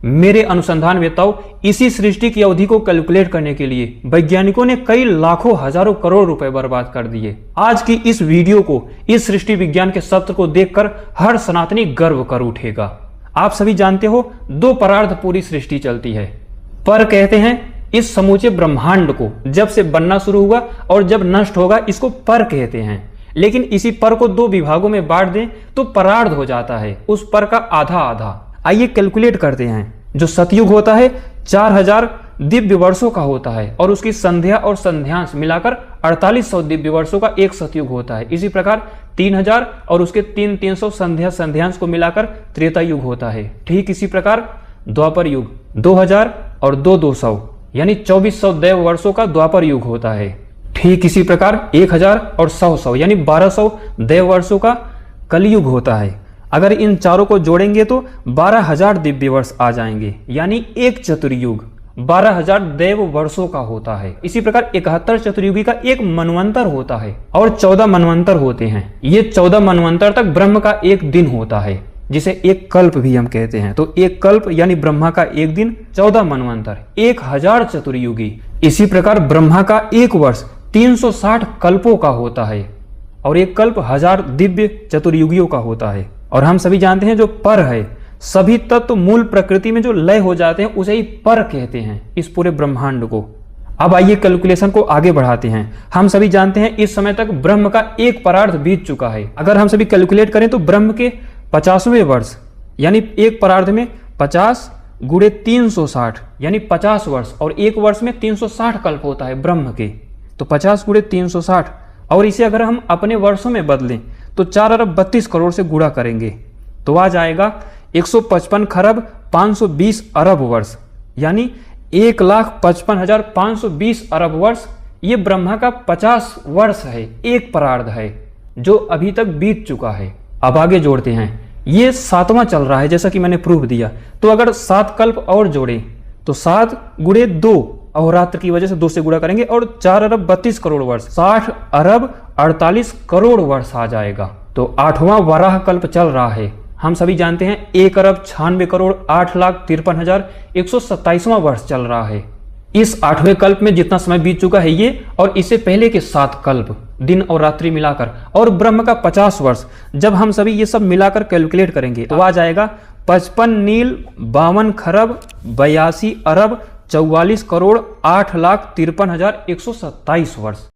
मेरे अनुसंधानवेत्ताओं, इसी सृष्टि की अवधि को कैलकुलेट करने के लिए वैज्ञानिकों ने कई लाखों हजारों करोड़ रुपए बर्बाद कर दिए। आज की इस वीडियो को, इस सृष्टि विज्ञान के सत्र को देखकर हर सनातनी गर्व कर उठेगा। आप सभी जानते हो, दो परार्ध पूरी सृष्टि चलती है। पर कहते हैं इस समूचे ब्रह्मांड को जब से बनना शुरू हुआ और जब नष्ट होगा, इसको पर कहते हैं। लेकिन इसी पर को दो विभागों में बांट दें तो परार्ध हो जाता है, उस पर का आधा आधा। आइए कैलकुलेट करते हैं। जो सतयुग होता है 4000 दिव्य वर्षों का होता है और उसकी संध्या और संध्यांश मिलाकर 4800 दिव्य वर्षों का एक सतयुग होता है। इसी प्रकार 3000 और उसके 300 संध्या संध्यांश को मिलाकर त्रेता युग होता है। ठीक इसी प्रकार द्वापर युग 2000 और 200 यानी 2400 देव वर्षों का द्वापर युग होता है। ठीक इसी प्रकार 1000 और 100 यानी 1200 देव वर्षों का कलयुग होता है। अगर इन चारों को जोड़ेंगे तो 12000 दिव्य वर्ष आ जाएंगे, यानी एक चतुर्युग 12000 देव वर्षों का होता है। इसी प्रकार 71 चतुर्युगी का एक मनवंतर होता है और 14 मनवंतर होते हैं। ये 14 मनवंतर तक ब्रह्म का एक दिन होता है, जिसे एक कल्प भी हम कहते हैं। तो एक कल्प यानी ब्रह्मा का एक दिन, 14 मनवंतर, 1000 चतुर्युगी। इसी प्रकार ब्रह्मा का एक वर्ष 360 कल्पों का होता है और एक कल्प 1000 दिव्य चतुर्युगियों का होता है। और हम सभी जानते हैं जो पर है, सभी तत्व मूल प्रकृति में जो लय हो जाते हैं उसे ही पर कहते हैं, इस पूरे ब्रह्मांड को। अब आइए कैलकुलेशन को आगे बढ़ाते हैं। हम सभी जानते हैं इस समय तक ब्रह्म का एक परार्ध बीत चुका है। अगर हम सभी कैलकुलेट करें तो ब्रह्म के 50वें वर्ष यानी एक परार्ध में 50 गुणे 360 यानी 50 वर्ष, और एक वर्ष में 360 कल्प होता है ब्रह्म के। तो 50 गुणे 360, और इसे अगर हम अपने वर्षों में बदलें तो 4 अरब 32 करोड़ से गुणा करेंगे तो आ जाएगा 155 खरब 520 अरब वर्ष, यानी 1,55,520 अरब वर्ष। ये ब्रह्मा का 50 वर्ष है, एक परार्ध है जो अभी तक बीत चुका है। अब आगे जोड़ते हैं। ये 7वां चल रहा है, जैसा कि मैंने प्रूफ दिया। तो अगर 7 कल्प और जोड़े तो 7 गुणे 2, अहोरात्र की वजह से 2 से गुणा करेंगे, और 4 अरब 32 करोड़ वर्ष, 60 अरब 48 करोड़ वर्ष आ जाएगा। तो 8वां वराह कल्प चल रहा है। हम सभी जानते हैं 1 अरब 96 करोड़ 8,53,127वां वर्ष चल रहा है। इस 8वें कल्प में जितना समय बीत चुका है ये, और इससे पहले के 7 कल्प दिन और रात्रि मिलाकर, और ब्रह्म का 50 वर्ष, जब हम सभी ये सब मिलाकर कैलकुलेट करेंगे तो आ जाएगा 55 नील 52 खरब 82 अरब 44 करोड़ 8,53,127 वर्ष।